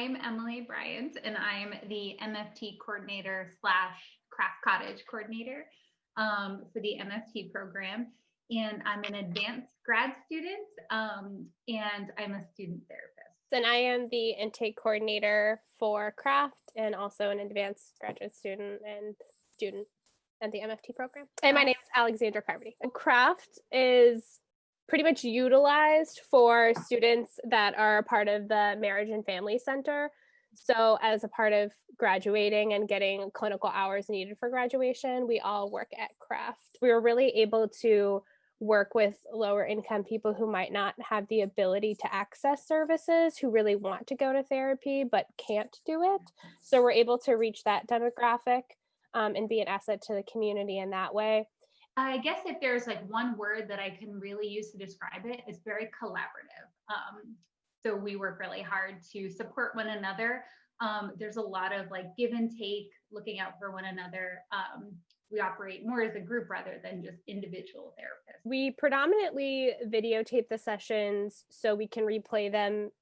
I'm Emily Bryant, and I'm the MFT coordinator slash Craft Cottage coordinator for the MFT program. And I'm an advanced grad student, and I'm a student therapist. And I am the intake coordinator for Craft and also an advanced graduate student at the MFT program. And my name is Alexandra Carmody. Craft is pretty much utilized for students that are a part of the Marriage and Family Center. So as a part of graduating and getting clinical hours needed for graduation, we all work at Craft. We were really able to work with lower income people who might not have the ability to access services, who really want to go to therapy but can't do it. So we're able to reach that demographic and be an asset to the community in that way. I guess if there's like one word that I can really use to describe it, it's very collaborative. So we work really hard to support one another. There's a lot of like give and take, looking out for one another. We operate more as a group rather than just individual therapists. We predominantly videotape the sessions so we can replay them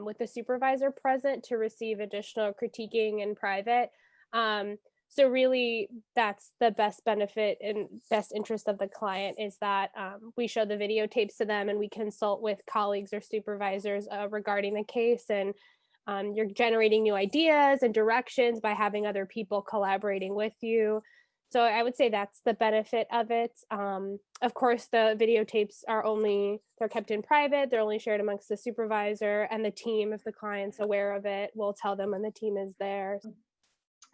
with the supervisor present to receive additional critiquing in private. So really, that's the best benefit and best interest of the client is that we show the videotapes to them and we consult with colleagues or supervisors regarding the case. And you're generating new ideas and directions by having other people collaborating with you. So I would say that's the benefit of it. Of course, the videotapes they're kept in private. They're only shared amongst the supervisor and the team. If the client's aware of it, we'll tell them when the team is there.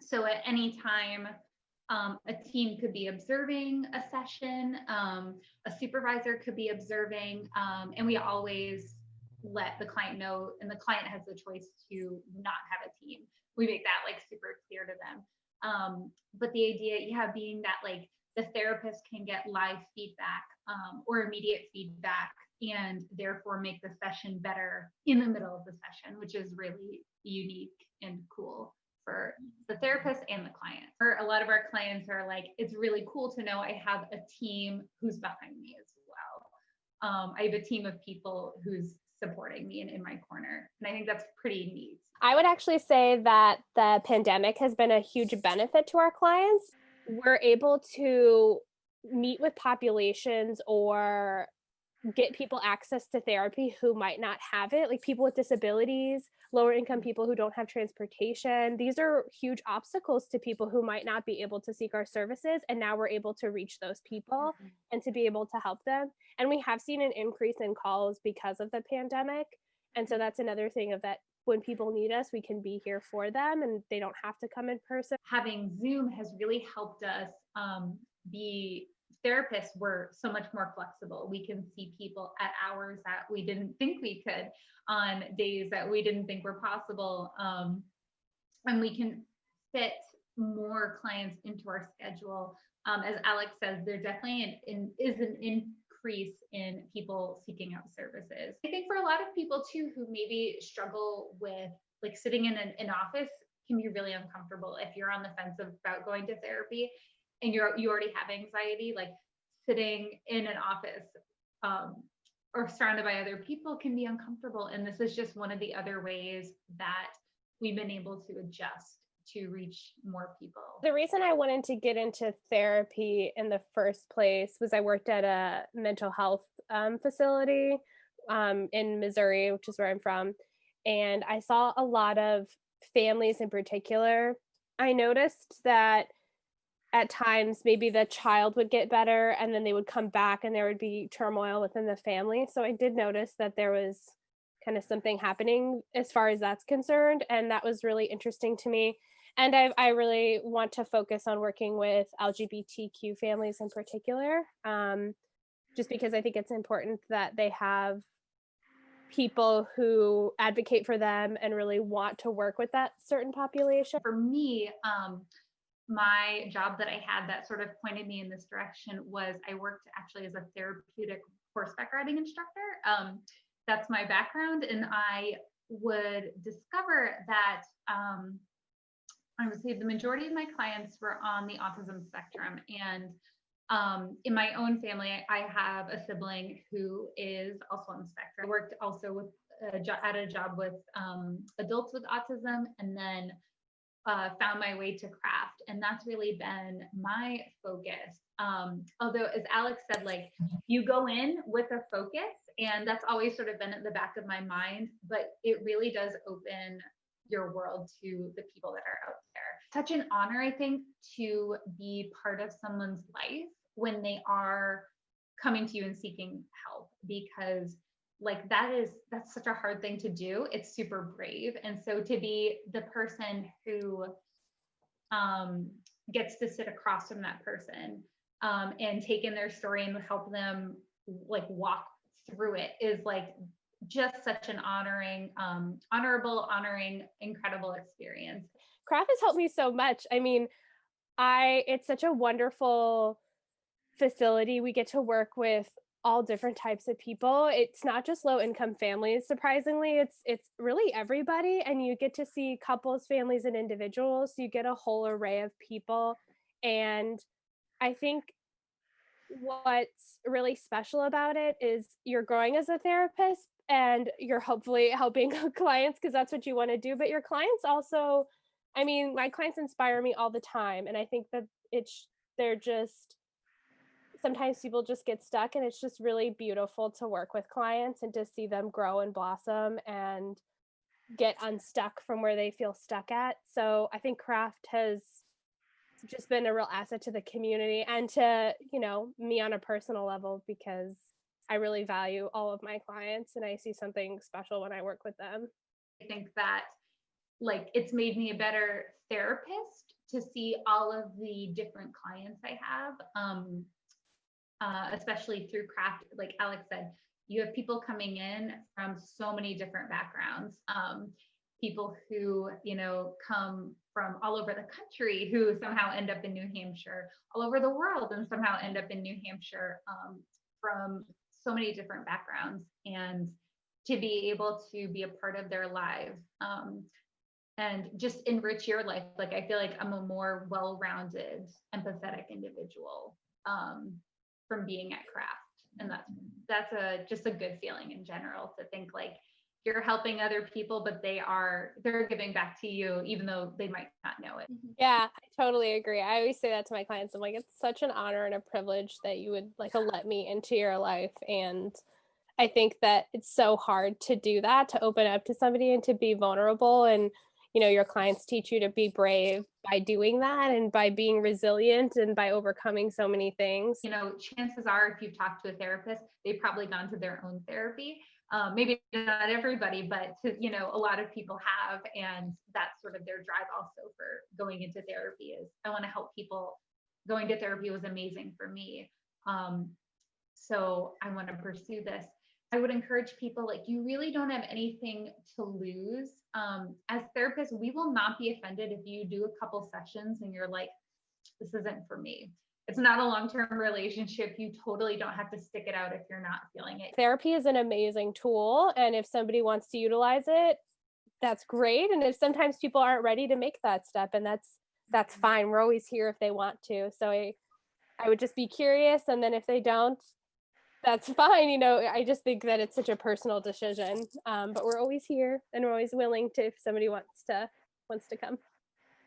So at any time, a team could be observing a session, a supervisor could be observing, and we always let the client know, and the client has the choice to not have a team. We make that like super clear to them. But the idea, being that like the therapist can get live feedback or immediate feedback and therefore make the session better in the middle of the session, which is really unique and cool for the therapist and the client. For a lot of our clients are like, it's really cool to know I have a team who's behind me as well. I have a team of people who's supporting me and in my corner. And I think that's pretty neat. I would actually say that the pandemic has been a huge benefit to our clients. We're able to meet with populations or get people access to therapy who might not have it, like people with disabilities, lower income people who don't have transportation. These are huge obstacles to people who might not be able to seek our services. And now we're able to reach those people and to be able to help them. And we have seen an increase in calls because of the pandemic. And so that's another thing of that when people need us, we can be here for them and they don't have to come in person. Having Zoom has really helped us be therapists were so much more flexible. We can see people at hours that we didn't think we could, on days that we didn't think were possible. And we can fit more clients into our schedule. As Alex says, there definitely is an increase in people seeking out services. I think for a lot of people too, who maybe struggle with like sitting in an office can be really uncomfortable if you're on the fence about going to therapy and you already have anxiety, like sitting in an office or surrounded by other people can be uncomfortable. And this is just one of the other ways that we've been able to adjust to reach more people. The reason I wanted to get into therapy in the first place was I worked at a mental health facility in Missouri, which is where I'm from. And I saw a lot of families in particular. I noticed that at times maybe the child would get better and then they would come back and there would be turmoil within the family. So I did notice that there was kind of something happening as far as that's concerned. And that was really interesting to me. And I really want to focus on working with LGBTQ families in particular, just because I think it's important that they have people who advocate for them and really want to work with that certain population. For me, my job that I had that sort of pointed me in this direction was I worked actually as a therapeutic horseback riding instructor. That's my background. And I would discover that I would say the majority of my clients were on the autism spectrum. And in my own family, I have a sibling who is also on the spectrum. I worked also with at a job with adults with autism, and then found my way to craft, and that's really been my focus. Although, as Alex said, like you go in with a focus, and that's always sort of been at the back of my mind, but it really does open your world to the people that are out there. Such an honor, I think, to be part of someone's life when they are coming to you and seeking help, because like that's such a hard thing to do. It's super brave. And so to be the person who gets to sit across from that person and take in their story and help them like walk through it is like just such an honoring, incredible experience. Craft has helped me so much. I mean, it's such a wonderful facility. We get to work with all different types of people. It's not just low income families, surprisingly. It's really everybody, and you get to see couples, families, and individuals. You get a whole array of people. And I think what's really special about it is you're growing as a therapist, and you're hopefully helping clients because that's what you want to do. But your clients also, I mean, my clients inspire me all the time. And I think that they're just, sometimes people just get stuck, and it's just really beautiful to work with clients and to see them grow and blossom and get unstuck from where they feel stuck at. So I think Craft has just been a real asset to the community and to, me on a personal level, because I really value all of my clients and I see something special when I work with them. I think that like it's made me a better therapist to see all of the different clients I have, especially through Craft. Like Alex said, you have people coming in from so many different backgrounds, people who, come from all over the country who somehow end up in New Hampshire, all over the world and somehow end up in New Hampshire, from so many different backgrounds, and to be able to be a part of their lives, and just enrich your life. Like I feel like I'm a more well-rounded, empathetic individual from being at Craft, and that's just a good feeling in general, to think like you're helping other people, but they're giving back to you, even though they might not know it. Yeah, I totally agree. I always say that to my clients. I'm like, it's such an honor and a privilege that you would like to let me into your life. And I think that it's so hard to do that, to open up to somebody and to be vulnerable. And, your clients teach you to be brave by doing that and by being resilient and by overcoming so many things. Chances are, if you've talked to a therapist, they've probably gone to their own therapy. Maybe not everybody, but a lot of people have, and that's sort of their drive also for going into therapy is, I want to help people. Going to therapy was amazing for me. So I want to pursue this. I would encourage people, like, you really don't have anything to lose. As therapists, we will not be offended if you do a couple sessions and you're like, this isn't for me. It's not a long-term relationship. You totally don't have to stick it out if you're not feeling it. Therapy is an amazing tool. And if somebody wants to utilize it, that's great. And if sometimes people aren't ready to make that step, and that's fine. We're always here if they want to. So I would just be curious. And then if they don't, that's fine. I just think that it's such a personal decision. But we're always here, and we're always willing to, if somebody wants to come.